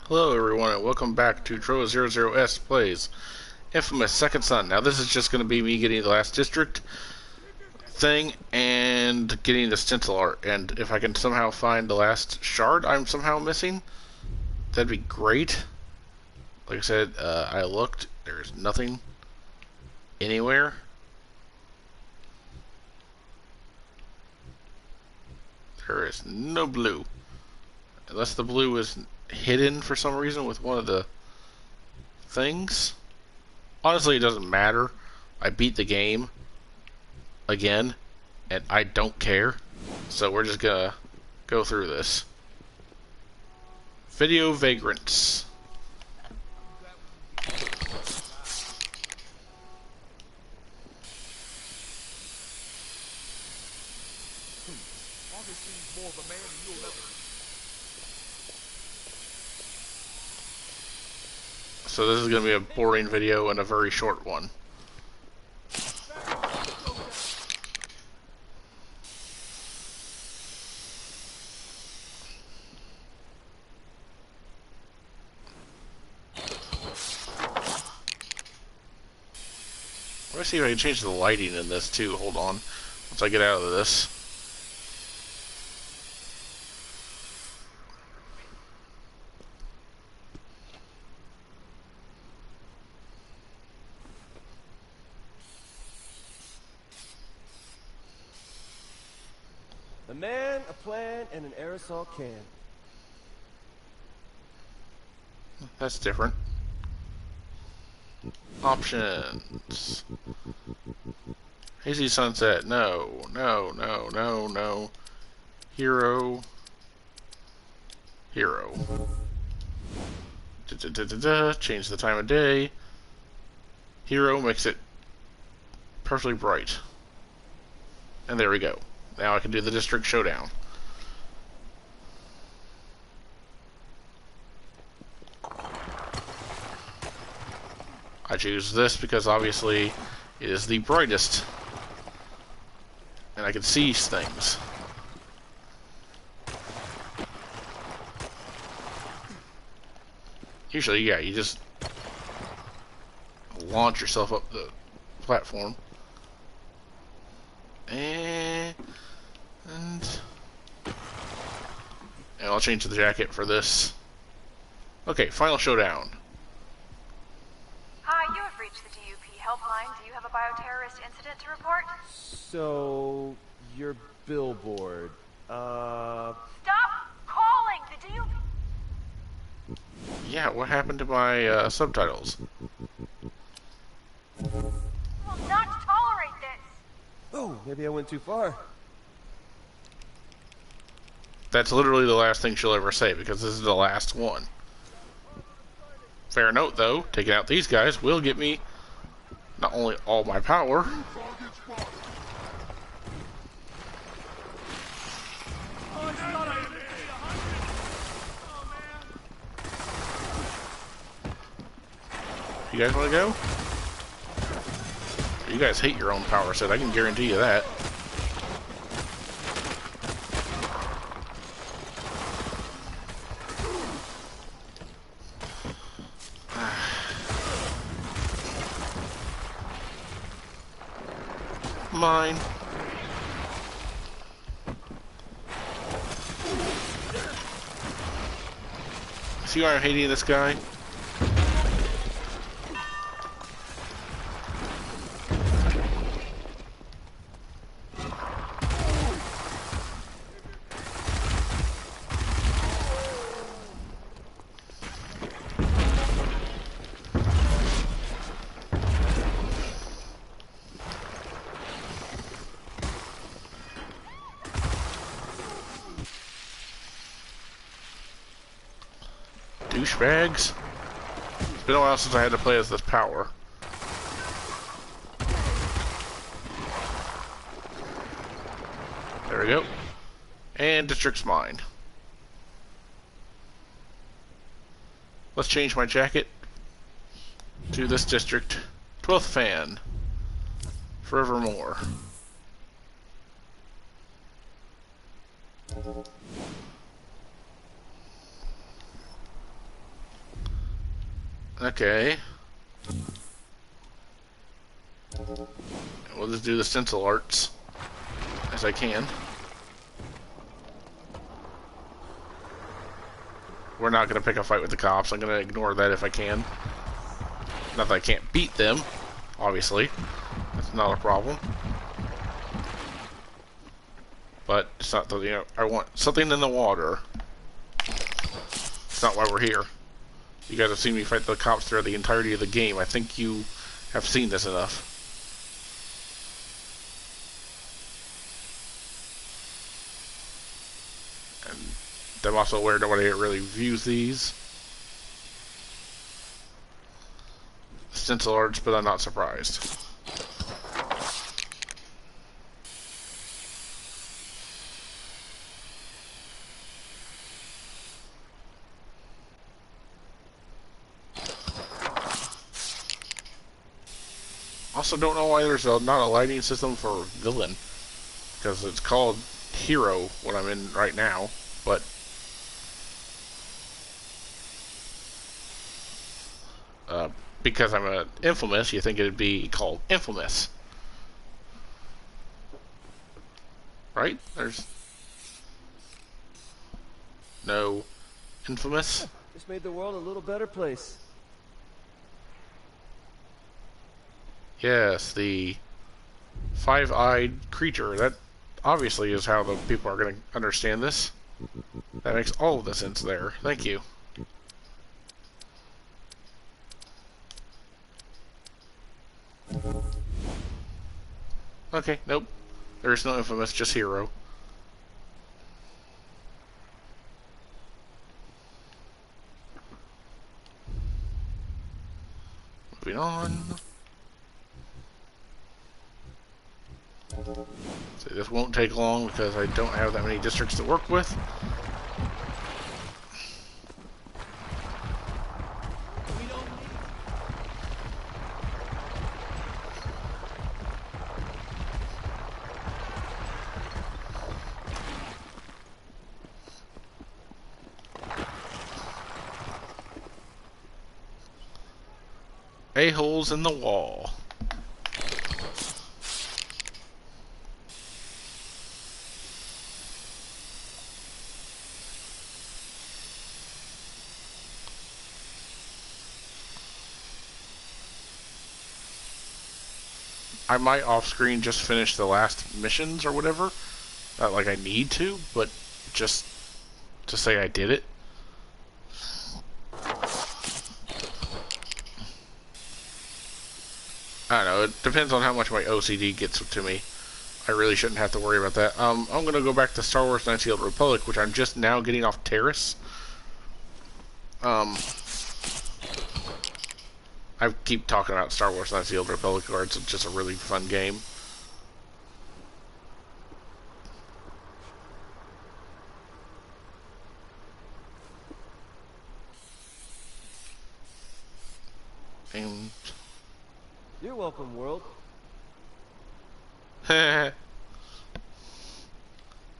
Hello everyone and welcome back to Trowa00S Plays Infamous Second Son. Now this is just going to be me getting the last district thing and getting the stencil art. And if I can somehow find the last shard I'm somehow missing, that'd be great. Like I said, I looked, there's nothing anywhere. There is no blue. Unless the blue is hidden for some reason with one of the things. Honestly, it doesn't matter. I beat the game again, and I don't care. So we're just gonna go through this. Video vagrants. So this is going to be a boring video and a very short one. Let me see if I can change the lighting in this too. Hold on. Once I get out of this. A man, a plan, and an aerosol can. That's different. Options. Hazy sunset. No. No, no, no, no. Hero. Hero. Change the time of day. Hero makes it perfectly bright. And there we go. Now I can do the district showdown. I choose this because obviously it is the brightest. And I can see things. Usually, yeah, you just launch yourself up the platform. And I'll change the jacket for this. Okay, final showdown. Hi, you have reached the DUP helpline. Do you have a bioterrorist incident to report? So, your billboard, Stop calling the DUP! Yeah, what happened to my subtitles? We will not tolerate this! Oh, maybe I went too far. That's literally the last thing she'll ever say, because this is the last one. Fair note, though, taking out these guys will get me not only all my power, you guys want to go? You guys hate your own power set, I can guarantee you that. Mine. See why I'm hating this guy? Douchebags. It's been a while since I had to play as this power. There we go. And district's mine. Let's change my jacket to this district. 12th fan. Forevermore. Okay. We'll just do the stencil arts as I can. We're not going to pick a fight with the cops. I'm going to ignore that if I can. Not that I can't beat them, obviously. That's not a problem. But it's not that, you know, I want something in the water. It's not why we're here. You guys have seen me fight the cops throughout the entirety of the game. I think you have seen this enough. And I'm also aware nobody really views these stencil arts, but I'm not surprised. Also, don't know why there's not a lighting system for villain, because it's called hero what I'm in right now, but because I'm an infamous, you think it'd be called infamous, right? There's no infamous. This made the world a little better place. Yes, the five-eyed creature. That obviously is how the people are going to understand this. That makes all of the sense there. Thank you. Okay, nope. There's no infamous, just hero. Moving on. So this won't take long because I don't have that many districts to work with. A-holes in the wall. I might off-screen just finish the last missions or whatever. Not like I need to, but just to say I did it. I don't know, it depends on how much my OCD gets to me. I really shouldn't have to worry about that. I'm going to go back to Star Wars Knights of the Old Republic, which I'm just now getting off Terrace. I keep talking about Star Wars Knights of the Old Republic, or it's just a really fun game. And You're welcome, world.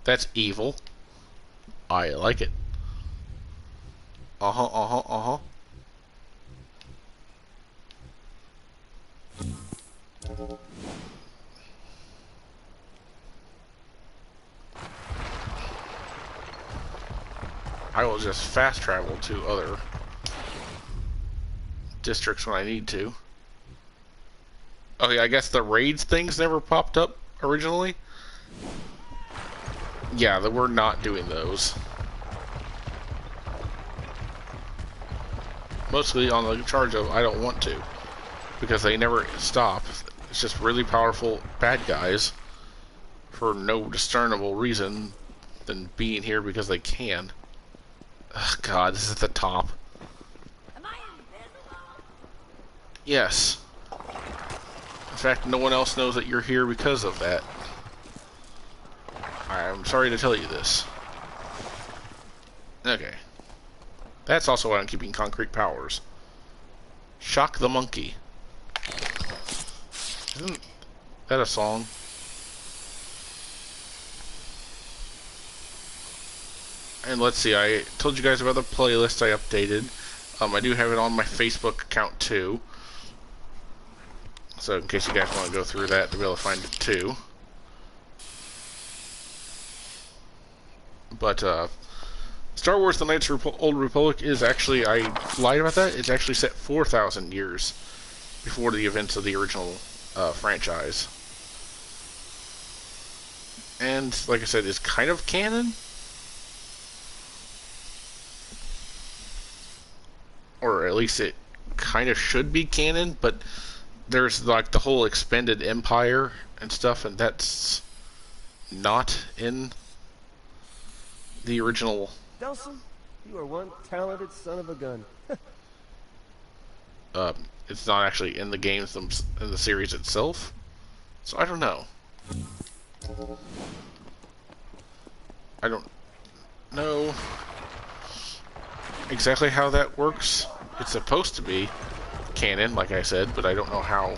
that's evil. I like it. Uh-huh, uh-huh, uh-huh. I will just fast travel to other districts when I need to. Okay, I guess the raids things never popped up originally. Yeah, we're not doing those. Mostly on the charge of I don't want to, because they never stop. It's just really powerful bad guys for no discernible reason than being here because they can. Ugh, God, this is the top. Am I invisible? Yes. In fact, no one else knows that you're here because of that. I'm sorry to tell you this. Okay. That's also why I'm keeping concrete powers. Shock the monkey. Isn't that a song? And let's see, I told you guys about the playlist I updated. I do have it on my Facebook account too. So in case you guys want to go through that to be able to find it too. But Star Wars: The Knights of the Old Republic is actually, I lied about that, it's actually set 4,000 years before the events of the original franchise. And, like I said, is kind of canon. Or at least it kind of should be canon, but there's like the whole expanded empire and stuff, and that's not in the original. Stencil, you are one talented son of a gun. It's not actually in the games, in the series itself. So I don't know. I don't know exactly how that works. It's supposed to be canon, like I said, but I don't know how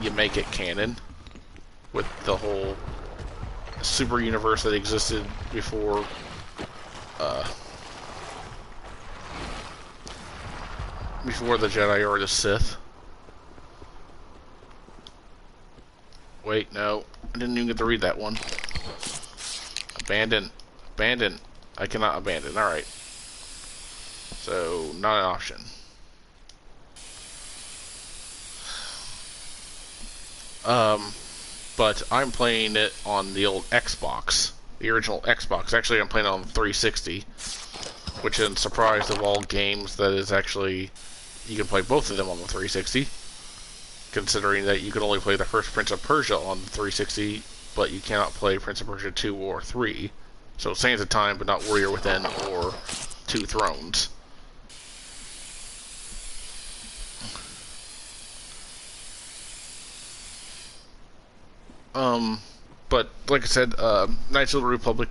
you make it canon with the whole super universe that existed before before the Jedi or the Sith. Wait, no. I didn't even get to read that one. Abandon. Abandon. I cannot abandon. Alright. So, not an option. But I'm playing it on the old Xbox. The original Xbox. Actually, I'm playing it on the 360. Which is surprised of all games that is actually... You can play both of them on the 360. Considering that you can only play the first Prince of Persia on the 360, but you cannot play Prince of Persia 2 or 3. So Sands of Time, but not Warrior Within or Two Thrones. But like I said, Knights of the Republic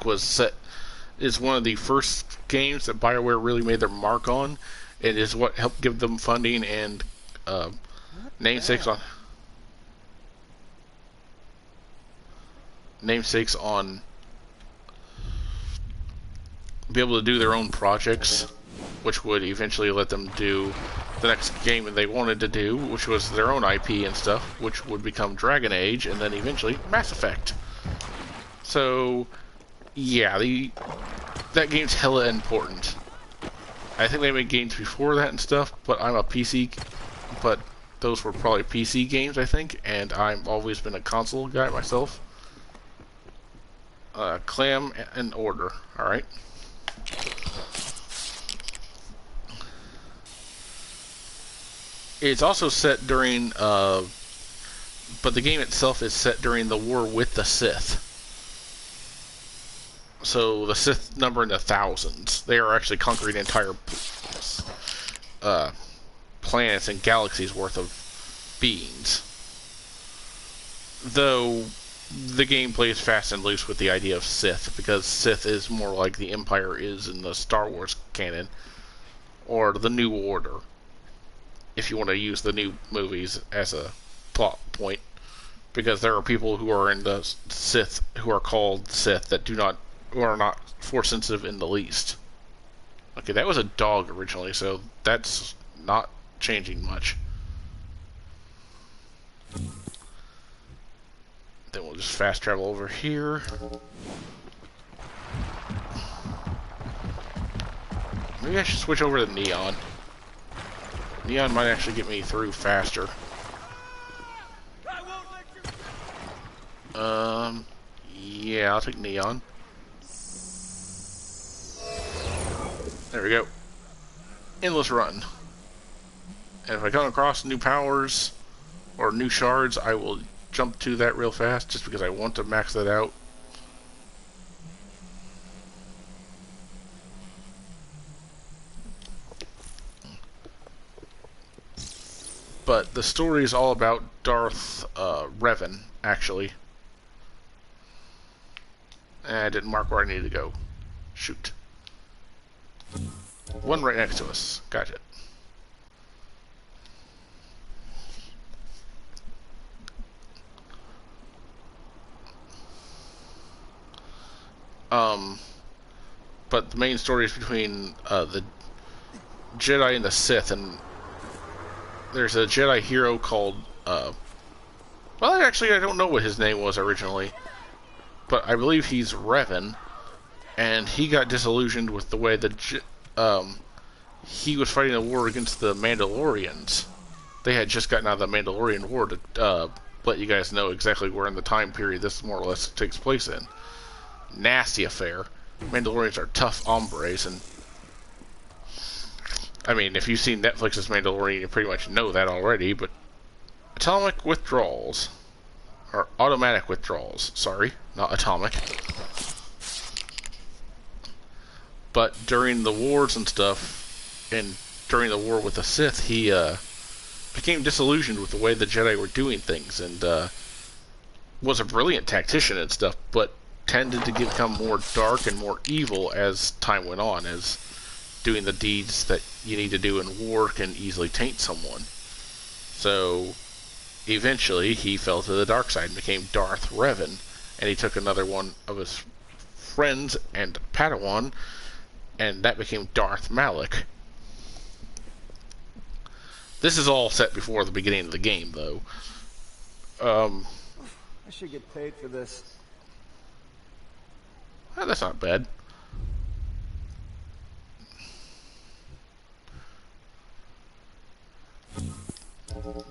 is one of the first games that BioWare really made their mark on. It is what helped give them funding and namesakes on be able to do their own projects, which would eventually let them do the next game that they wanted to do, which was their own IP and stuff, which would become Dragon Age and then eventually Mass Effect. So yeah, that game's hella important. I think they made games before that and stuff, but I'm a PC, but those were probably PC games, I think, and I've always been a console guy myself. Clam and order, alright? It's also set during, but the game itself is set during the war with the Sith. So the Sith number in the thousands. They are actually conquering entire planets and galaxies worth of beings. Though the game plays fast and loose with the idea of Sith, because Sith is more like the Empire is in the Star Wars canon, or the New Order, if you want to use the new movies as a plot point, because there are people who are in the Sith who are called Sith that who are not force sensitive in the least. Okay, that was a dog originally, so that's not changing much. Then we'll just fast travel over here. Maybe I should switch over to Neon. Neon might actually get me through faster. Yeah, I'll take Neon. There we go. Endless run. And if I come across new powers or new shards, I will jump to that real fast just because I want to max that out. But the story is all about Darth Revan, actually. And I didn't mark where I needed to go. Shoot. One right next to us. Gotcha. But the main story is between Jedi and the Sith, and there's a Jedi hero called, well, actually, I don't know what his name was originally, but I believe he's Revan, and he got disillusioned with the way that, he was fighting a war against the Mandalorians. They had just gotten out of the Mandalorian War to, let you guys know exactly where in the time period this more or less takes place in. Nasty affair. Mandalorians are tough hombres, and I mean, if you've seen Netflix's Mandalorian, you pretty much know that already, but atomic withdrawals, or automatic withdrawals, sorry, not atomic. But during the wars and stuff, and during the war with the Sith, he became disillusioned with the way the Jedi were doing things, and was a brilliant tactician and stuff, but tended to become more dark and more evil as time went on, as doing the deeds that you need to do in war can easily taint someone. So eventually he fell to the dark side and became Darth Revan, and he took another one of his friends and Padawan, and that became Darth Malak. This is all set before the beginning of the game, though. I should get paid for this. Well, that's not bad.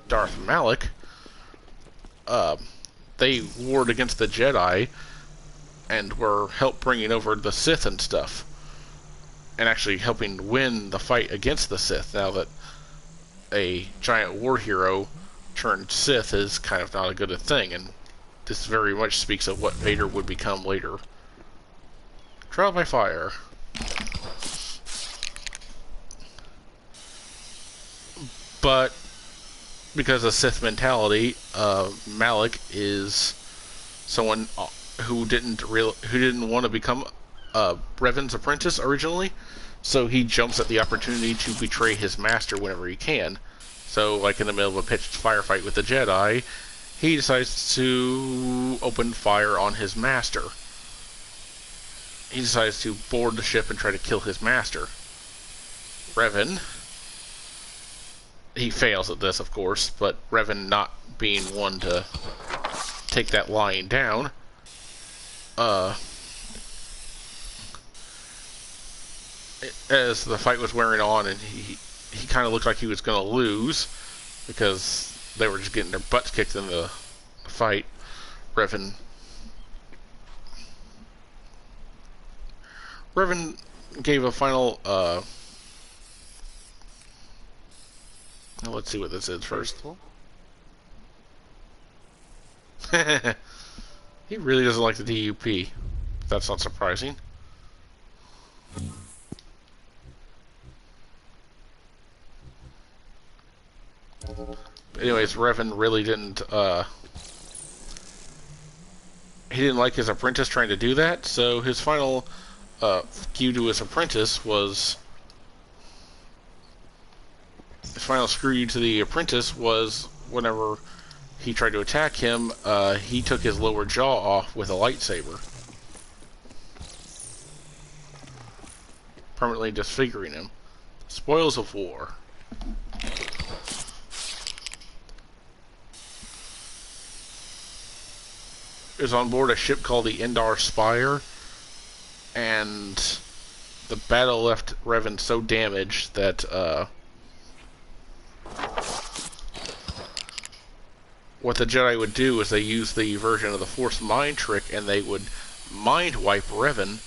Darth Malak, they warred against the Jedi and were helped bringing over the Sith and stuff, and actually helping win the fight against the Sith. Now that a giant war hero turned Sith is kind of not a good a thing, and this very much speaks of what Vader would become later. Trial by fire. But because of Sith mentality, Malak is someone who didn't want to become Revan's apprentice originally, so he jumps at the opportunity to betray his master whenever he can. So, like in the middle of a pitched firefight with the Jedi, he decides to open fire on his master. He decides to board the ship and try to kill his master. Revan, he fails at this, of course, but Revan not being one to take that lying down, as the fight was wearing on, and he kind of looked like he was going to lose because they were just getting their butts kicked in the fight. Revan gave a final, let's see what this is first. He really doesn't like the DUP. That's not surprising. Anyways, Revan really didn't, he didn't like his apprentice trying to do that, so his final cue to his apprentice was, his final screw you to the apprentice was whenever he tried to attack him, he took his lower jaw off with a lightsaber, permanently disfiguring him. Spoils of war. It was on board a ship called the Endar Spire, and the battle left Revan so damaged that what the Jedi would do is they use the version of the Force mind trick, and they would mind wipe Revan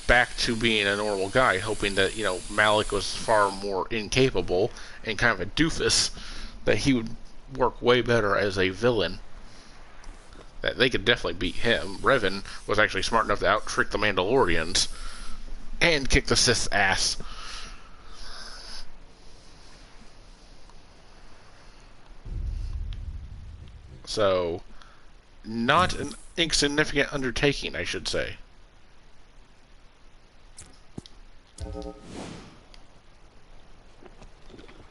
back to being a normal guy, hoping that, you know, Malak was far more incapable and kind of a doofus, that he would work way better as a villain. That they could definitely beat him. Revan was actually smart enough to out-trick the Mandalorians and kick the Sith's ass. So, not an insignificant undertaking, I should say.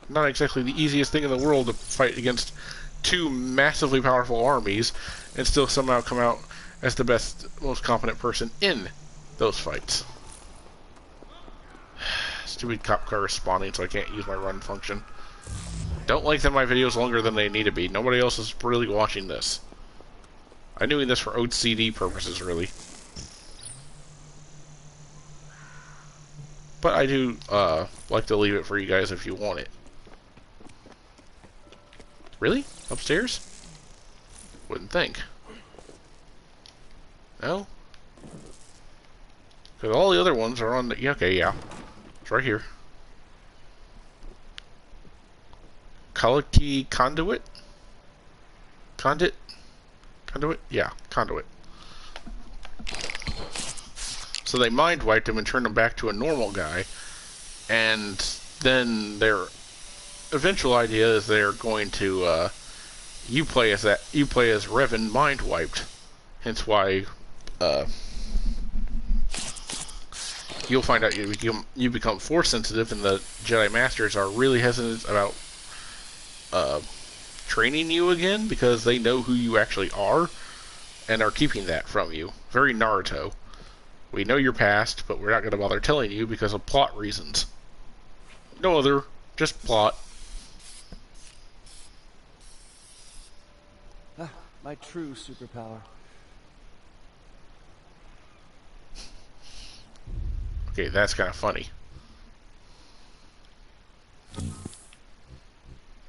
Not exactly the easiest thing in the world to fight against two massively powerful armies and still somehow come out as the best, most competent person in those fights. Stupid cop car is spawning, so I can't use my run function. Don't lengthen my videos longer than they need to be. Nobody else is really watching this. I'm doing this for OCD purposes, really. But I do like to leave it for you guys if you want it. Really? Upstairs? Wouldn't think. No? Because all the other ones are on the... Yeah, okay, yeah. It's right here. Quality conduit? Conduit? Conduit? Yeah, conduit. So they mind wiped him and turned him back to a normal guy. And then their eventual idea is they're going to... you play as Revan mind wiped. Hence why... you'll find out you become force sensitive, and the Jedi Masters are really hesitant about training you again because they know who you actually are and are keeping that from you. Very Naruto. We know your past, but we're not going to bother telling you because of plot reasons. No other, just plot. My true superpower. Okay, that's kind of funny.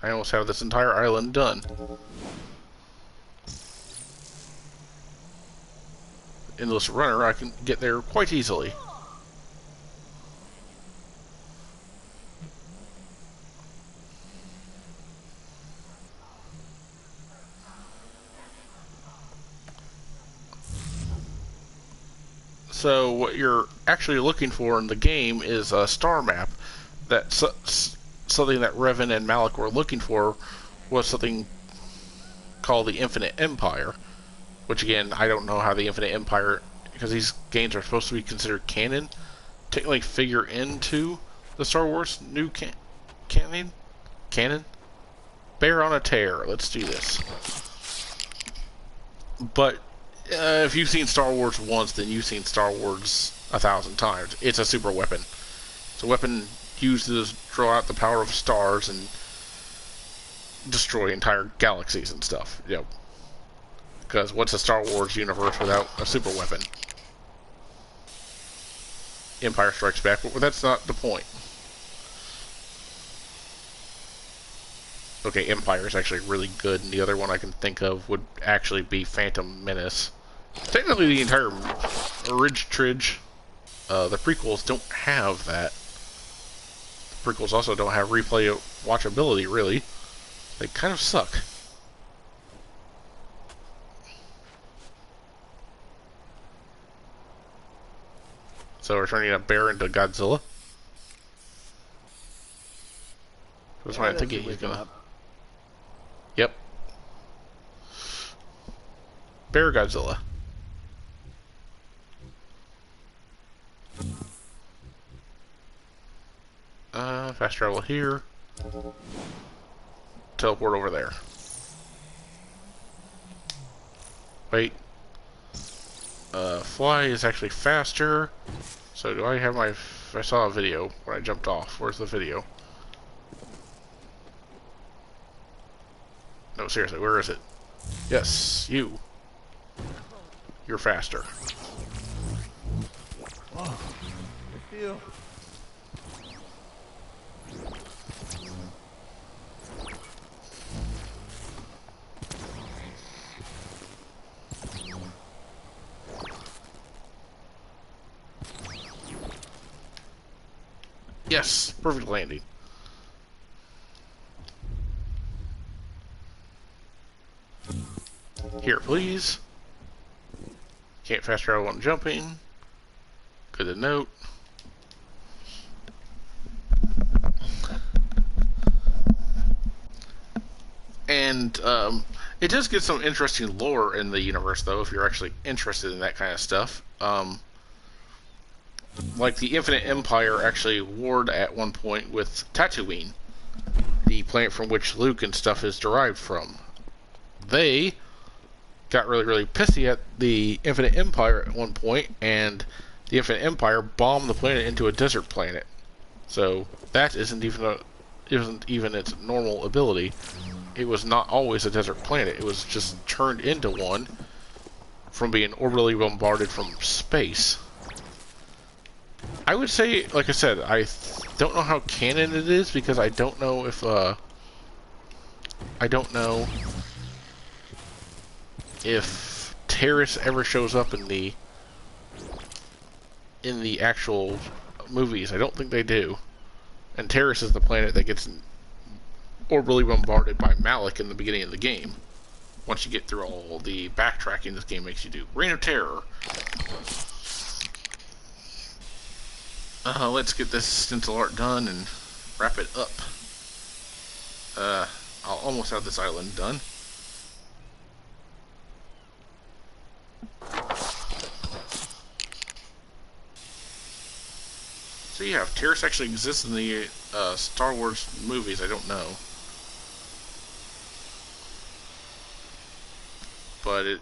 I almost have this entire island done. Endless runner, I can get there quite easily. So what you're actually looking for in the game is a star map. That's something that Revan and Malik were looking for, was something called the Infinite Empire. Which again, I don't know how the Infinite Empire, because these games are supposed to be considered canon, technically figure into the Star Wars new canon? Bear on a tear. Let's do this. But if you've seen Star Wars once, then you've seen Star Wars 1,000 times. It's a super weapon. It's a weapon used to draw out the power of stars and destroy entire galaxies and stuff. You know, because what's a Star Wars universe without a super weapon? Empire Strikes Back, but that's not the point. Okay, Empire is actually really good, and the other one I can think of would actually be Phantom Menace. Technically, the entire Ridge-Tridge, the prequels don't have that. The prequels also don't have replay watchability, really. They kind of suck. So we're turning a bear into Godzilla. That's why I think he's gonna... Yep. Bear Godzilla. Fast travel here. Teleport over there. Wait. Fly is actually faster. So do I have my... I saw a video when I jumped off. Where's the video? No, seriously, where is it? Yes, you. You're faster. Whoa. I feel... Yes, perfect landing. Here, please. Can't fast travel when jumping. Good to note. And it does get some interesting lore in the universe, though, if you're actually interested in that kind of stuff. Like the Infinite Empire actually warred at one point with Tatooine, the planet from which Luke and stuff is derived from. They got really, really pissy at the Infinite Empire at one point, and the Infinite Empire bombed the planet into a desert planet. So that isn't even its normal ability. It was not always a desert planet. It was just turned into one from being orbitally bombarded from space. I would say, like I said, I don't know how canon it is because I don't know if Terrace ever shows up in the actual movies. I don't think they do. And Terrace is the planet that gets orbitally bombarded by Malik in the beginning of the game. Once you get through all the backtracking this game makes you do. Reign of Terror. Let's get this stencil art done and wrap it up. I'll almost have this island done. So yeah, if Terrace actually exists in the Star Wars movies, I don't know. But it...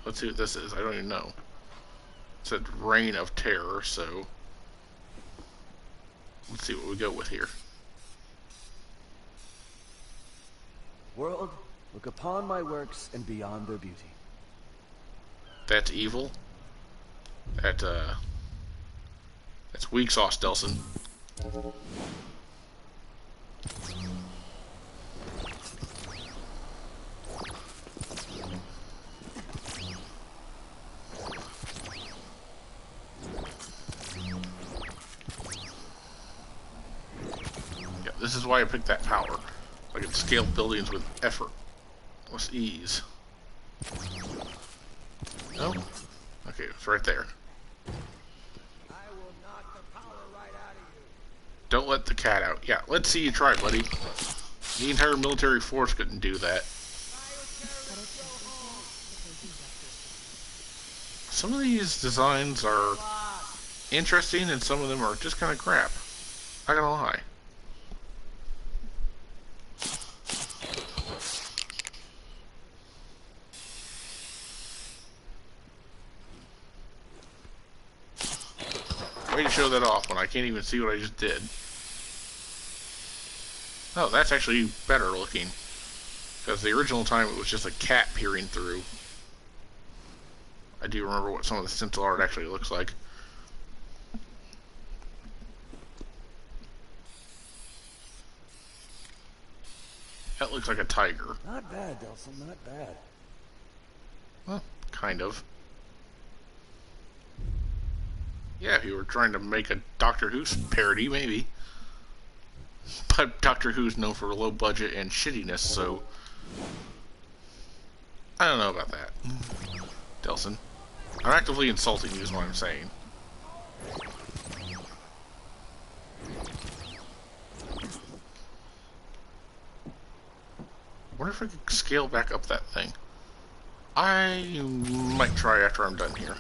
Let's see what this is. I don't even know. It said Reign of Terror, so... Let's see what we go with here. World, look upon my works and beyond their beauty. That's evil. That's weak sauce, Delson. Yeah, this is why I picked that power. So I can scale buildings with effort. With ease. Oh? Okay, it's right there. Don't let the cat out. Yeah, let's see you try, buddy. The entire military force couldn't do that. Some of these designs are interesting and some of them are just kind of crap. Not gonna lie. Way to show that off when I can't even see what I just did. Oh, that's actually better looking. Because the original time it was just a cat peering through. I do remember what some of the stencil art actually looks like. That looks like a tiger. Not bad, Delson, not bad. Well, kind of. Yeah, if you were trying to make a Doctor Who parody, maybe. But Doctor Who's known for low budget and shittiness, so... I don't know about that. Delson. I'm actively insulting you is what I'm saying. Wonder if I could scale back up that thing. I might try after I'm done here.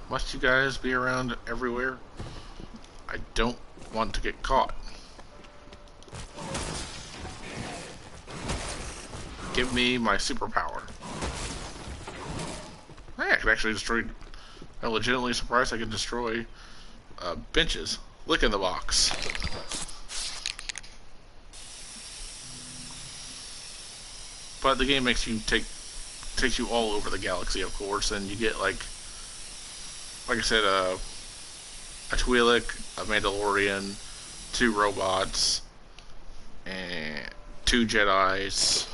Must you guys be around everywhere? I don't want to get caught. Give me my superpower. Hey, I can actually destroy... I'm legitimately surprised I can destroy benches. Lick in the box. But the game makes you takes you all over the galaxy, of course, and you get like I said, a Twi'lek, a Mandalorian, 2 robots, and 2 Jedis,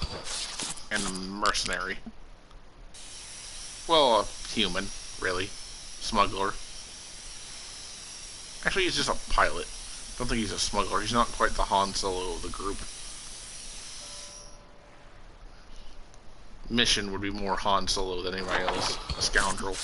and a mercenary. Well, a human, really. Smuggler. Actually, he's just a pilot. I don't think he's a smuggler. He's not quite the Han Solo of the group. Mission would be more Han Solo than anybody else. A scoundrel.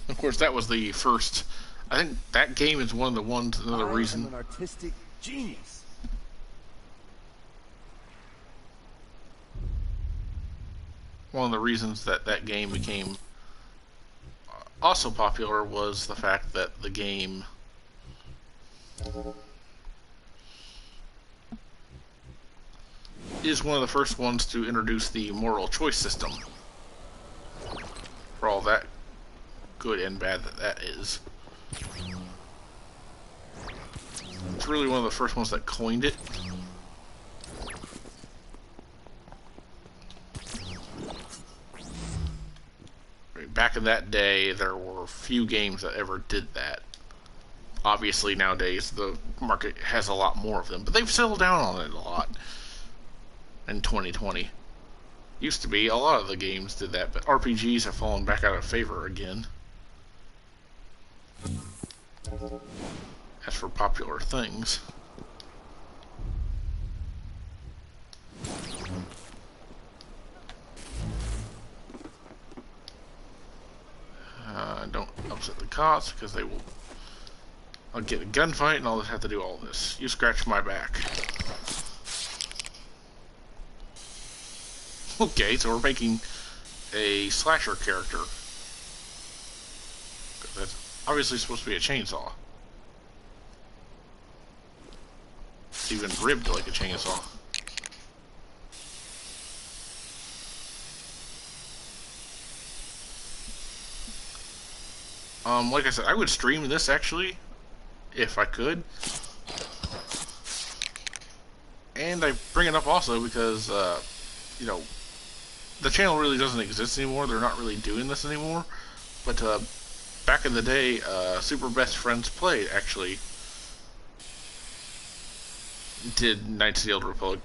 Of course, that was the first I think that game is one of the ones, another I am reason. an artistic genius. One of the reasons that that game became also popular was the fact that the game is one of the first ones to introduce the moral choice system. For all that good and bad that that is. It's really one of the first ones that coined it. Back in that day, there were few games that ever did that. Obviously, nowadays, the market has a lot more of them, but they've settled down on it a lot in 2020. Used to be, a lot of the games did that, but RPGs have fallen back out of favor again. As for popular things. Don't upset the cops because they will. I'll get a gunfight and I'll have to do all this. You scratch my back. Okay, so we're making a slasher character. That's obviously supposed to be a chainsaw. It's even ribbed like a chainsaw. Like I said, I would stream this actually, if I could. And I bring it up also because, you know, the channel really doesn't exist anymore. They're not really doing this anymore. But back in the day, Super Best Friends Play actually did Knights of the Old Republic.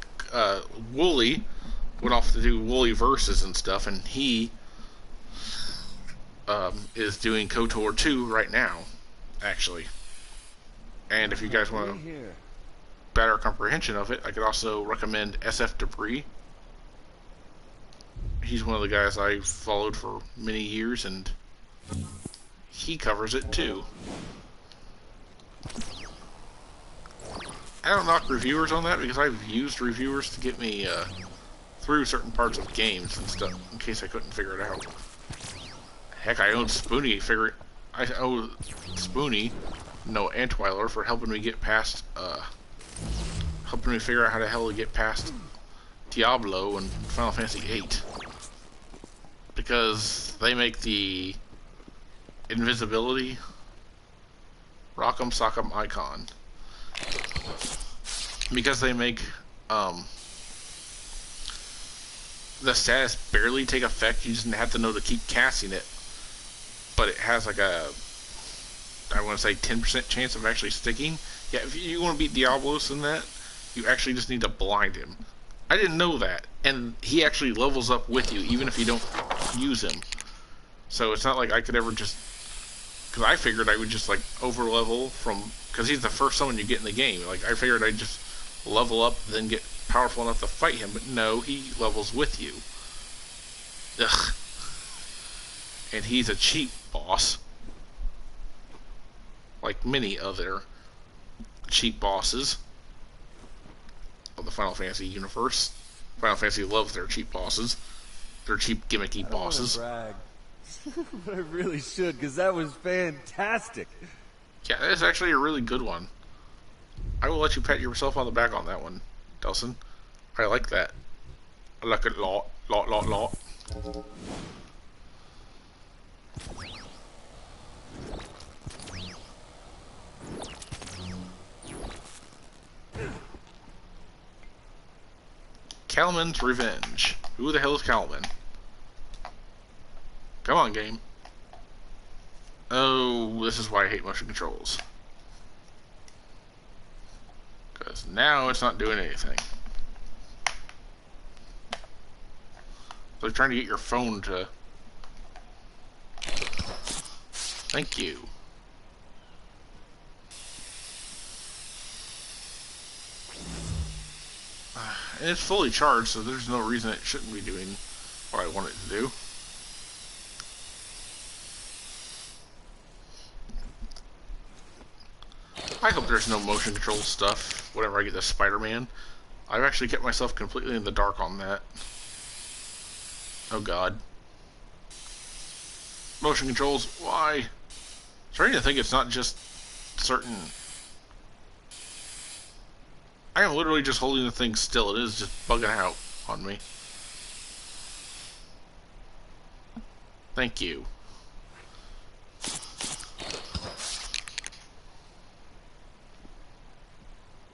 Wooly went off to do Wooly Verses and stuff, and he is doing KOTOR 2 right now, actually. And if you guys want a better comprehension of it, I could also recommend SF Debris. He's one of the guys I followed for many years, and he covers it too. I don't knock reviewers on that because I've used reviewers to get me through certain parts of games and stuff in case I couldn't figure it out. Heck, I owe Spoony no Antweiler for helping me get past helping me figure out how the hell to get past Diablo and Final Fantasy VIII. Because they make the invisibility Rock'em Sock'em icon. Because they make the status barely take effect, you just have to know to keep casting it. But it has like a, I want to say 10% chance of actually sticking. Yeah, if you want to beat Diablos in that, you actually just need to blind him. I didn't know that, and he actually levels up with you, even if you don't use him. So it's not like I could ever just, because I figured I would just like over level from, because he's the first someone you get in the game. Like I figured I'd just level up, then get powerful enough to fight him, but no, he levels with you. Ugh. And he's a cheap boss, like many other cheap bosses of the Final Fantasy universe. Final Fantasy loves their cheap bosses. Their cheap gimmicky bosses. Brag. But I really should, because that was fantastic. Yeah, that is actually a really good one. I will let you pat yourself on the back on that one, Delson. I like that. I like it a lot. Lot. Calman's Revenge. Who the hell is Calman? Come on, game. Oh, this is why I hate motion controls. Because now it's not doing anything. So trying to get your phone to... Thank you. And it's fully charged, so there's no reason it shouldn't be doing what I want it to do. I hope there's no motion control stuff whenever I get this Spider-Man. I've actually kept myself completely in the dark on that. Oh god. Motion controls, why? Starting to think it's not just certain... I am literally just holding the thing still. It is just bugging out on me. Thank you.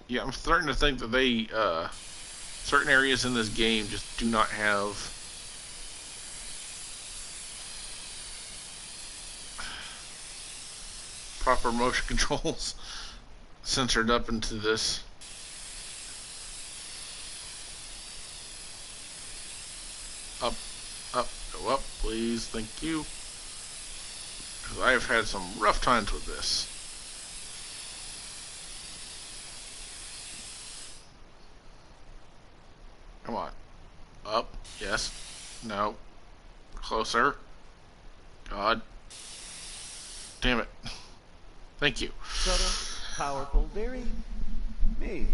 Yeah, I'm starting to think that they, certain areas in this game just do not have proper motion controls censored up into this. Up, up, go up, please, thank you. Because I have had some rough times with this. Come on. Up, yes, no, closer. God. Damn it. Thank you. Subtle, powerful, very me.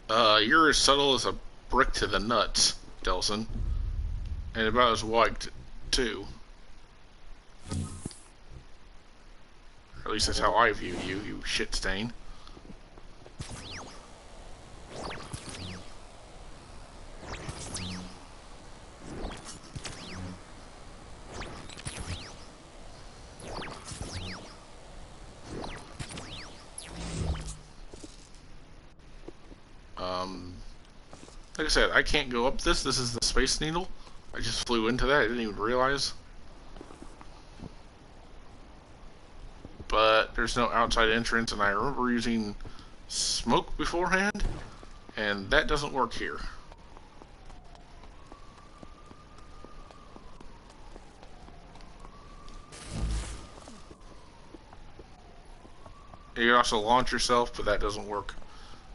You're as subtle as a brick to the nuts, Delson. And about as white, too. Or at least that's how I view you, you shit stain. Like I said, I can't go up this. This is the Space Needle. I just flew into that. I didn't even realize. But there's no outside entrance, and I remember using smoke beforehand, and that doesn't work here. You can also launch yourself, but that doesn't work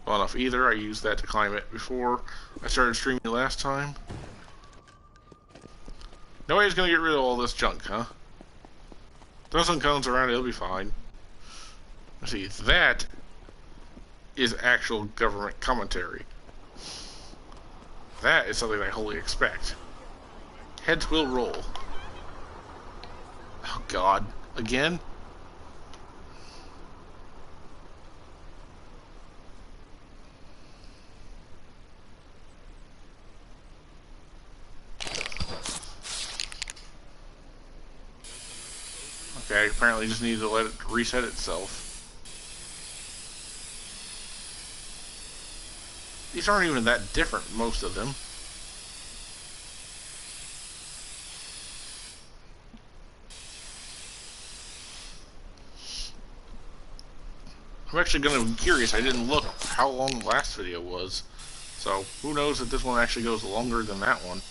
well enough either. I used that to climb it before I started streaming last time. Nobody's gonna get rid of all this junk, huh? Throw some cones around, it'll be fine. Let's see, that is actual government commentary. That is something I wholly expect. Heads will roll. Oh god, again? Okay, apparently just need to let it reset itself. These aren't even that different, most of them. I'm actually gonna be curious. I didn't look how long the last video was. So, who knows if this one actually goes longer than that one.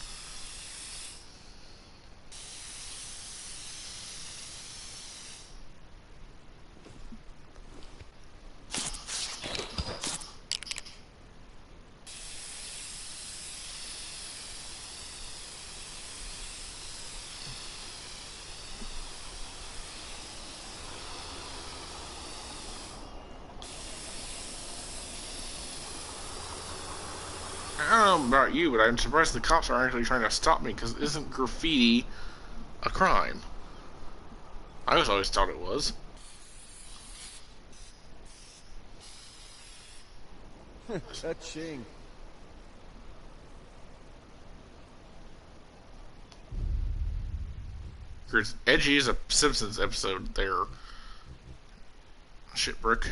I don't know about you, but I'm surprised the cops are actually trying to stop me, because isn't graffiti a crime? I always thought it was. Cha-ching. It's edgy as a Simpsons episode there. Shit brick.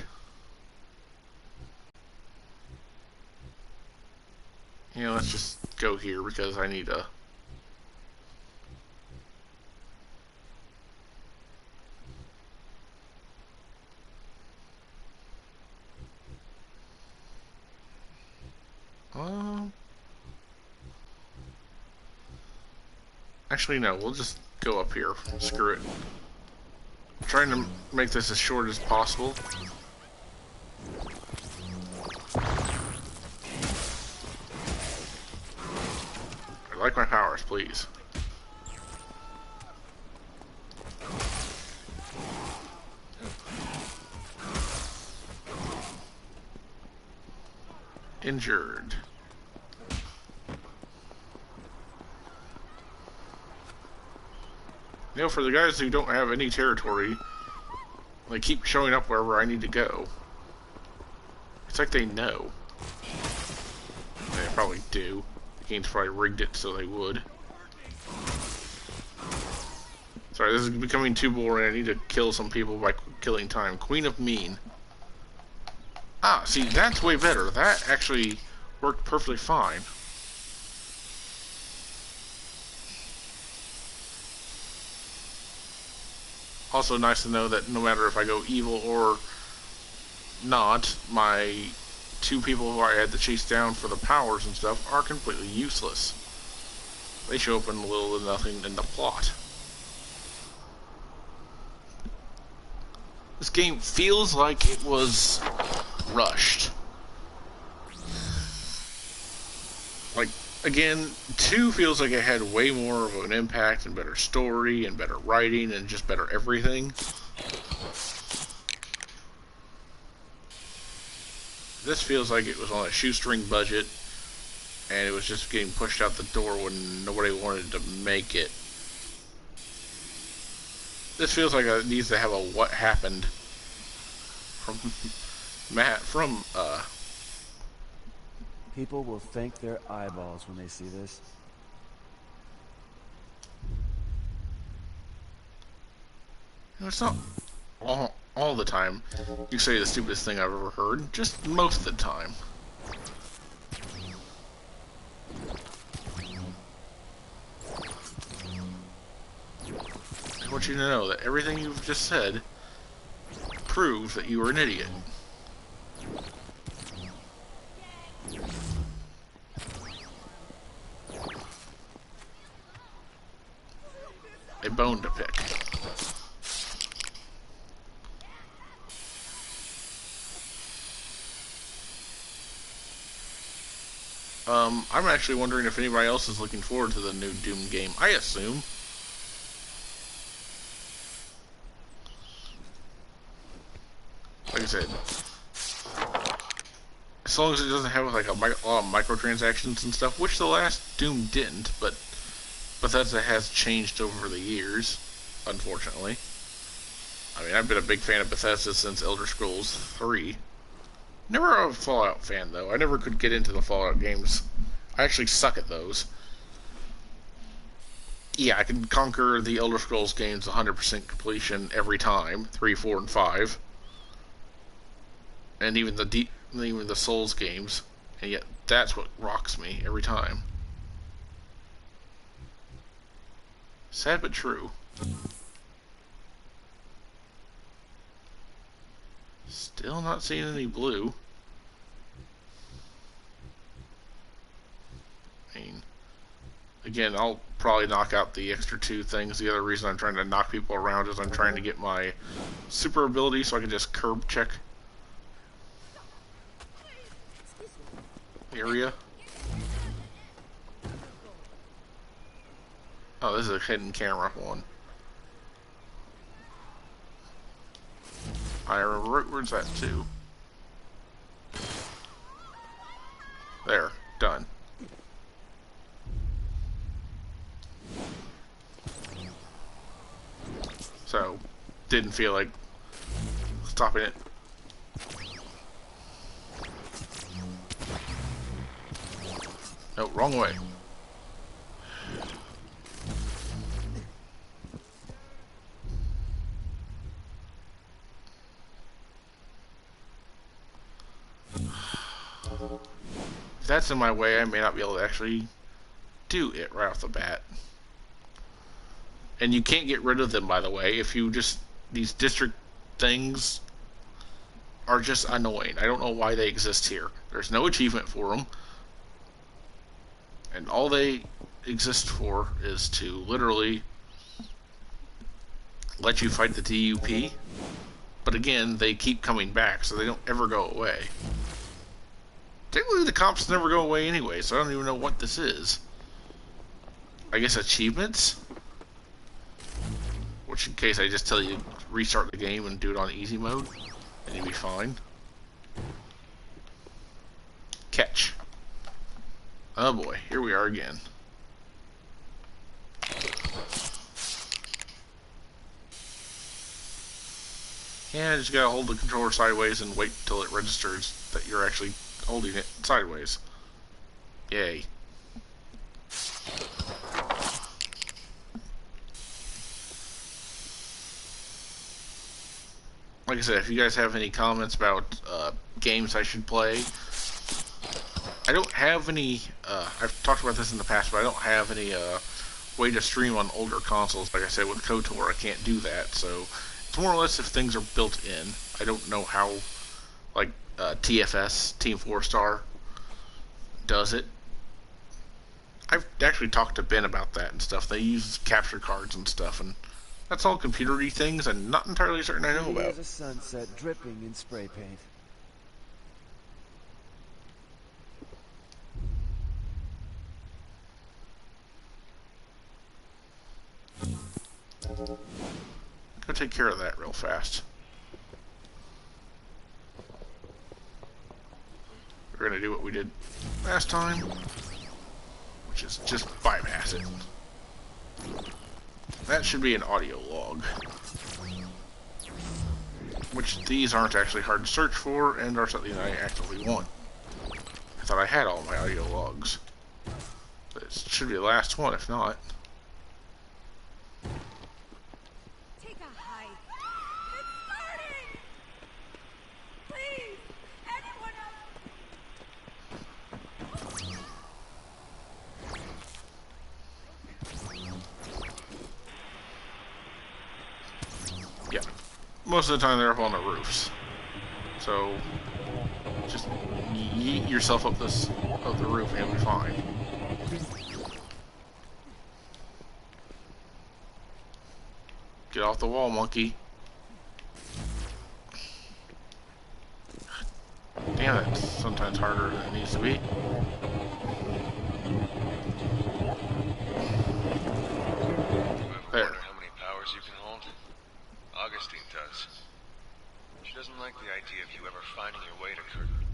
You know, let's just go here because I need a... Actually, no, we'll just go up here. Screw it. I'm trying to make this as short as possible. I like my powers, please. Injured. You know, for the guys who don't have any territory, they keep showing up wherever I need to go. It's like they know. They probably do. The game's probably rigged it so they would. Sorry, this is becoming too boring. I need to kill some people by killing time. Queen of Mean. Ah, see, that's way better. That actually worked perfectly fine. Also nice to know that no matter if I go evil or not, my two people who I had to chase down for the powers and stuff are completely useless. They show up in little to nothing in the plot. This game feels like it was rushed. Like, again, 2 feels like it had way more of an impact and better story and better writing and just better everything. This feels like it was on a shoestring budget and it was just getting pushed out the door when nobody wanted to make it. This feels like it needs to have a what happened from Matt from People will thank their eyeballs when they see this. It's not all the time you say the stupidest thing I've ever heard, just most of the time. I want you to know that everything you've just said proves that you are an idiot. A bone to pick. I'm actually wondering if anybody else is looking forward to the new Doom game. I assume. Like I said, as long as it doesn't have like a lot of microtransactions and stuff, which the last Doom didn't, but Bethesda has changed over the years, unfortunately. I mean, I've been a big fan of Bethesda since Elder Scrolls 3. Never a Fallout fan, though. I never could get into the Fallout games. I actually suck at those. Yeah, I can conquer the Elder Scrolls games 100% completion every time, 3, 4, and 5. And even the Souls games, and yet that's what rocks me every time. Sad but true. Still not seeing any blue. I mean, again, I'll probably knock out the extra 2 things. The other reason I'm trying to knock people around is I'm trying to get my super ability so I can just curb check area. Oh, this is a hidden camera one. I remember where's that too. There, done. So, didn't feel like stopping it. No, wrong way. If that's in my way, I may not be able to actually do it right off the bat. And you can't get rid of them, by the way. If you just... These district things are just annoying. I don't know why they exist here. There's no achievement for them. And all they exist for is to literally let you fight the DUP. But again, they keep coming back, so they don't ever go away. Technically, the cops never go away anyway, so I don't even know what this is. I guess achievements? Which, in case I just tell you, restart the game and do it on easy mode, and you'll be fine. Catch. Oh boy, here we are again. Yeah, just gotta hold the controller sideways and wait till it registers that you're actually holding it sideways. Yay. Like I said, if you guys have any comments about games I should play, I don't have any, I've talked about this in the past, but I don't have any way to stream on older consoles. Like I said, with KOTOR, I can't do that, so it's more or less if things are built in. I don't know how, like, TFS, Team 4 Star, does it. I've actually talked to Ben about that and stuff. They use capture cards and stuff, and that's all computer-y things I'm not entirely certain I know about. There's a sunset dripping in spray paint. Go take care of that real fast. We're gonna do what we did last time, which is just bypass it. That should be an audio log, which these aren't actually hard to search for and are something I actively want. I thought I had all my audio logs, but it should be the last one if not. Take a hike. It's starting! Please! Anyone else? Yeah, most of the time they're up on the roofs, so just yeet yourself up the roof and you'll be fine. Get off the wall, monkey. Damn, it's sometimes harder than it needs to be. There. Wonder how many powers you can hold? Augustine does. She doesn't like the idea of you ever finding your way to Curtin.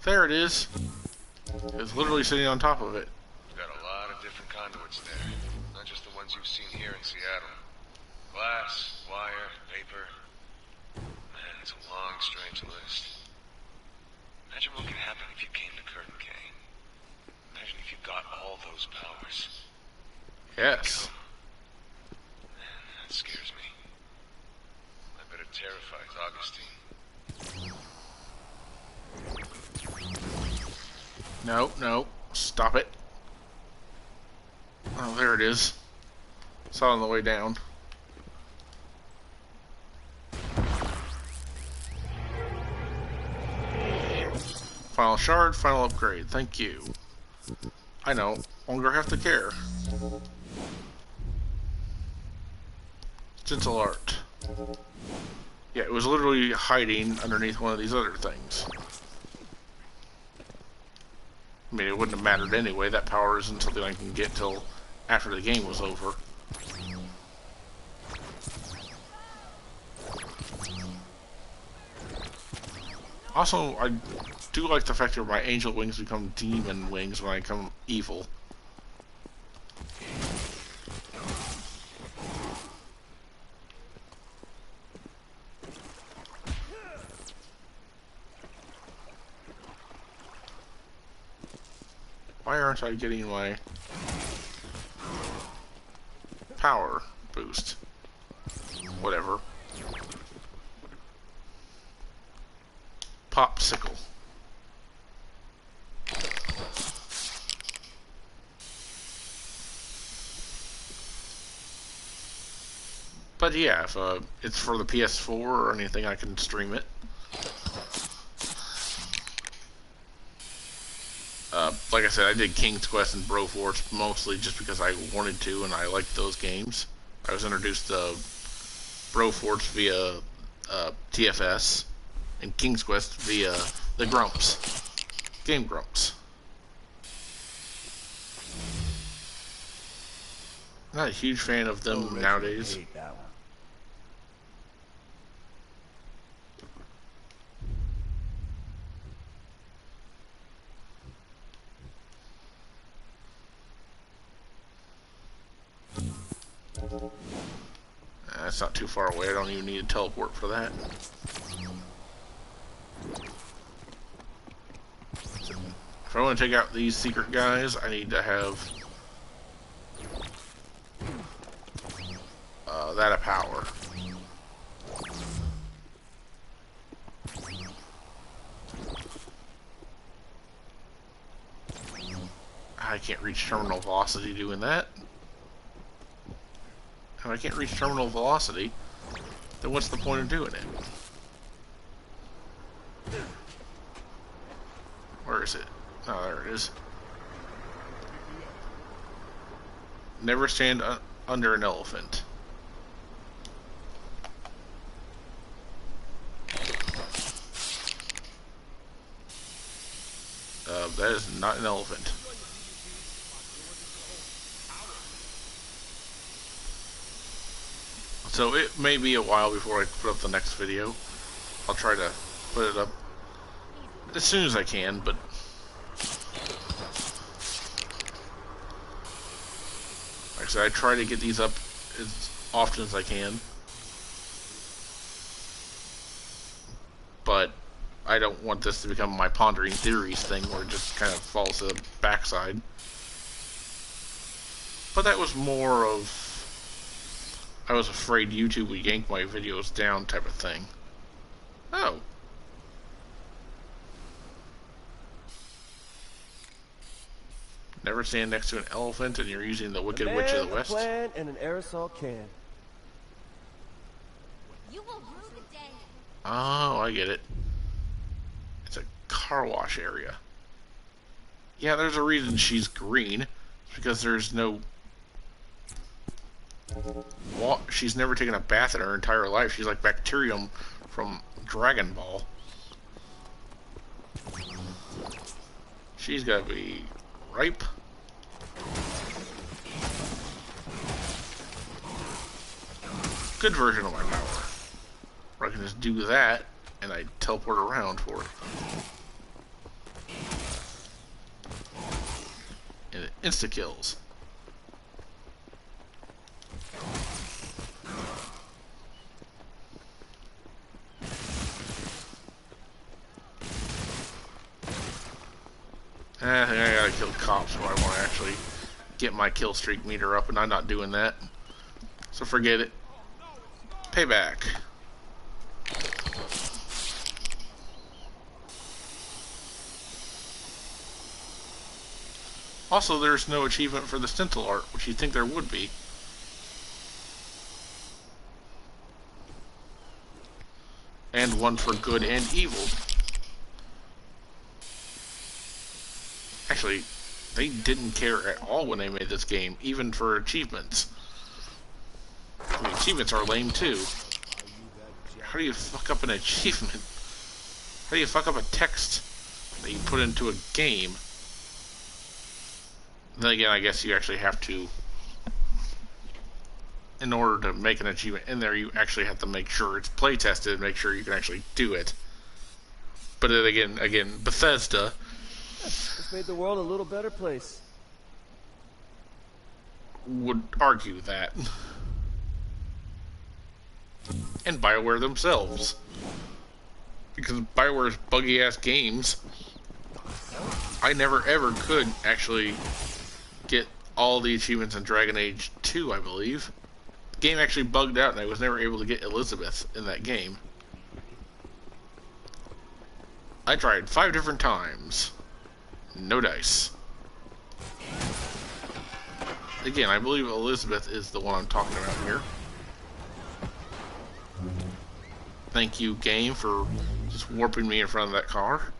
There it is. It's literally sitting on top of it. You've got a lot of different conduits there. Not just the ones you've seen here in Seattle. Glass, wire, paper. Man, it's a long, strange list. Imagine what could happen if you came to Curtin, Kane. Imagine if you got all those powers. Yes. Man, that scares me. I bet it terrifies Augustine. No, no. Stop it. Oh, there it is. Saw it on the way down. Final shard, final upgrade. Thank you. I no longer have to care. Stencil art. Yeah, it was literally hiding underneath one of these other things. I mean, it wouldn't have mattered anyway. That power isn't something I can get till after the game was over. Also, I do like the fact that my angel wings become demon wings when I become evil. Why aren't I getting my power boost? Whatever. Popsicle. But yeah, if it's for the PS4 or anything, I can stream it. Like I said, I did King's Quest and Broforce mostly just because I wanted to and I liked those games. I was introduced to Broforce via TFS and King's Quest via the Grumps. Game Grumps. Not a huge fan of them nowadays. Hate that one. That's not too far away. I don't even need a teleport for that. So, if I want to take out these secret guys, I need to have that of power. I can't reach terminal velocity doing that. If I can't reach terminal velocity, then what's the point of doing it? Where is it? Oh, there it is. Never stand under an elephant. That is not an elephant. So it may be a while before I put up the next video. I'll try to put it up as soon as I can, but like I said, I try to get these up as often as I can. But I don't want this to become my Pondering Theories thing where it just kind of falls to the backside. But that was more of, I was afraid YouTube would yank my videos down type of thing. Oh. Never stand next to an elephant and you're using the Wicked Witch of the West. A plan and an aerosol can. You will rue the day. Oh, I get it. It's a car wash area. Yeah, there's a reason she's green. It's because there's no... She's never taken a bath in her entire life. She's like Bacterium from Dragon Ball. She's gotta be ripe. Good version of my power. Where I can just do that and I teleport around for it. And it insta-kills. I think I gotta kill cops if I want to actually get my kill streak meter up, and I'm not doing that. So forget it. Payback. Also, there's no achievement for the Stencil art, which you'd think there would be. And one for good and evil. Actually, they didn't care at all when they made this game, even for achievements. I mean, achievements are lame too. How do you fuck up an achievement? How do you fuck up a text that you put into a game? Then again, I guess you actually have to, in order to make an achievement in there, you actually have to make sure it's play tested, make sure you can actually do it. But then again, Bethesda. It's made the world a little better place. Would argue that. And BioWare themselves. Because BioWare's buggy ass games, I never ever could actually get all the achievements in Dragon Age 2, I believe. The game actually bugged out and I was never able to get Elizabeth in that game. I tried 5 different times. No dice. Again, I believe Elizabeth is the one I'm talking about here. Thank you, game, for just warping me in front of that car.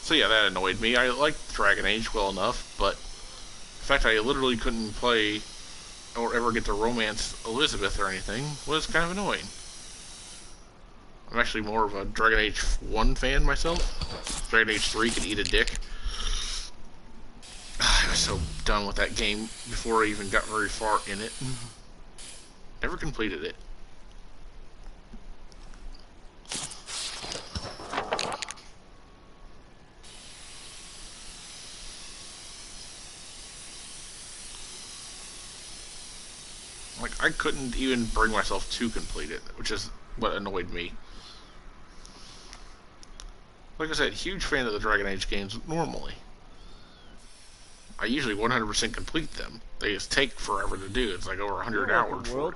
So yeah, that annoyed me. I liked Dragon Age well enough, but the fact I literally couldn't play or ever get to romance Elizabeth or anything was kind of annoying. I'm actually more of a Dragon Age 1 fan myself. Dragon Age 3 could eat a dick. I was so done with that game before I even got very far in it. Never completed it. I couldn't even bring myself to complete it, which is what annoyed me. Like I said, huge fan of the Dragon Age games normally. I usually 100% complete them. They just take forever to do. It's like over 100 hours for it.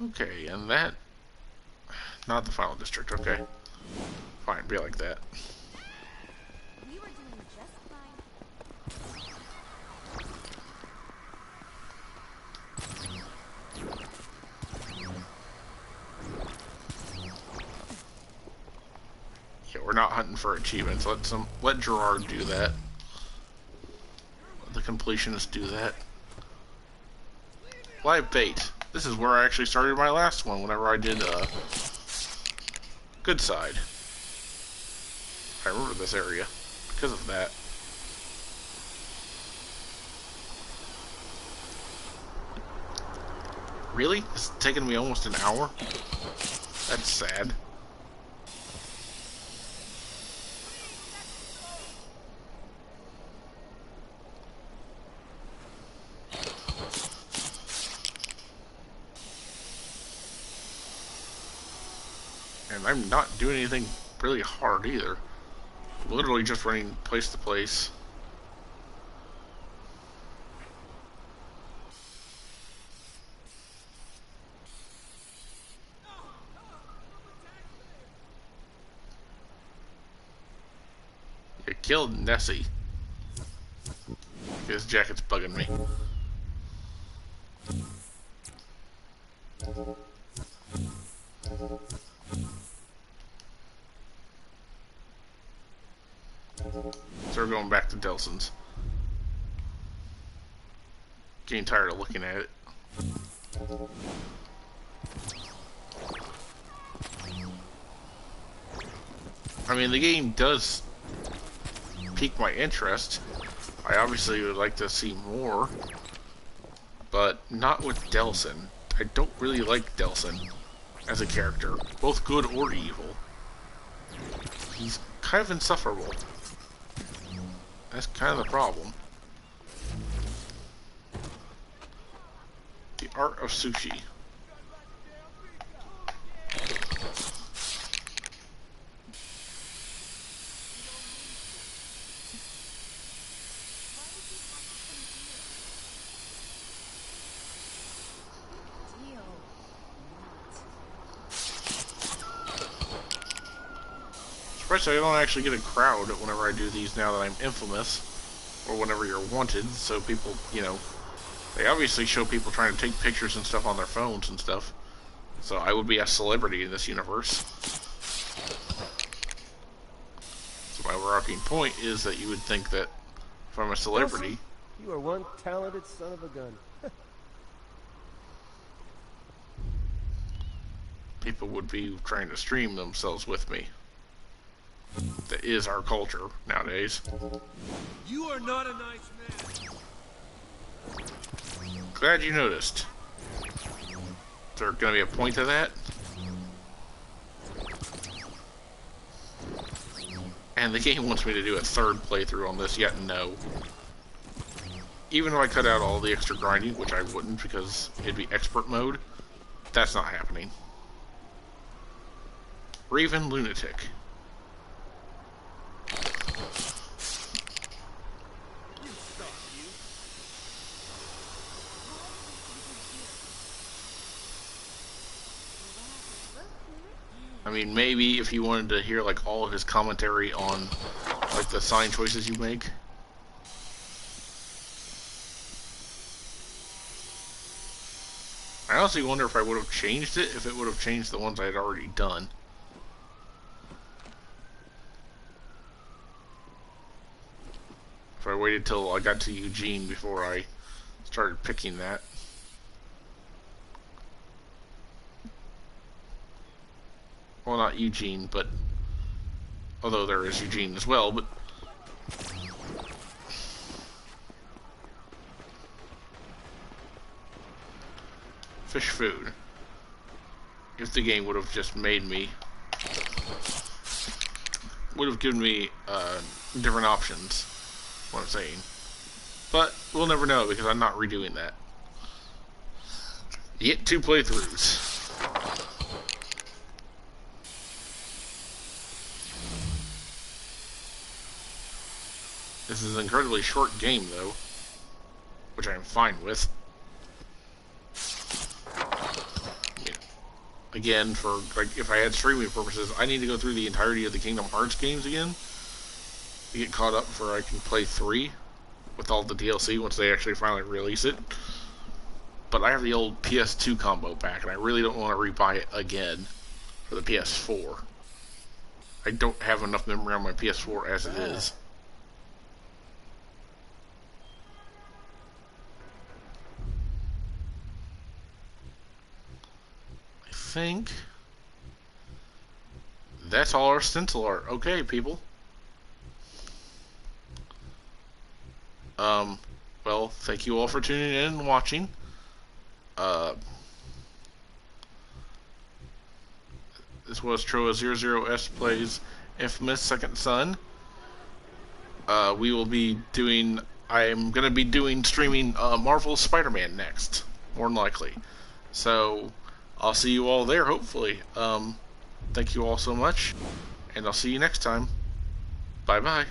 Okay, and that... Not the final district, okay. Fine, be like that. We were doing just fine. Yeah, we're not hunting for achievements. Let Gerard do that. Let the completionists do that. Live bait. This is where I actually started my last one whenever I did Good Side. I remember this area because of that. Really? It's taken me almost an hour? That's sad. And I'm not doing anything really hard either. Literally just running place to place. You killed Nessie. His jacket's bugging me. So we're going back to Delson's. Getting tired of looking at it. I mean, the game does pique my interest. I obviously would like to see more, but not with Delson. I don't really like Delson as a character, both good or evil. He's kind of insufferable. That's kind of the problem. The art of sushi. Surprised I don't actually get a crowd whenever I do these now that I'm infamous, or whenever you're wanted, so people, you know, they obviously show people trying to take pictures and stuff on their phones and stuff, so I would be a celebrity in this universe. So my overarching point is that you would think that if I'm a celebrity... You are one talented son of a gun. people would be trying to stream themselves with me. That is our culture nowadays. You are not a nice man. Glad you noticed. Is there going to be a point to that? And the game wants me to do a third playthrough on this, yet no. Even if I cut out all the extra grinding, which I wouldn't because it'd be expert mode, that's not happening. Raven Lunatic. I mean, maybe if you wanted to hear like all of his commentary on like the sign choices you make. I honestly wonder if I would have changed it if it would have changed the ones I had already done. If I waited till I got to Eugene before I started picking that. Well, not Eugene, but although there is Eugene as well, but fish food. If the game would have just made me would have given me different options. What I'm saying, but we'll never know because I'm not redoing that. Yet 2 playthroughs. This is an incredibly short game, though, which I'm fine with. Again, for like, if I had streaming purposes, I need to go through the entirety of the Kingdom Hearts games again to get caught up before I can play 3 with all the DLC once they actually finally release it. But I have the old PS2 combo pack, and I really don't want to rebuy it again for the PS4. I don't have enough memory on my PS4 as it is. I think that's all our stencil art. Okay, people. Well, thank you all for tuning in and watching. This was Trowa00S plays Infamous Second Son. We will be doing. I'm gonna be doing streaming Marvel Spider-Man next, more than likely. So I'll see you all there, hopefully. Thank you all so much, and I'll see you next time. Bye bye.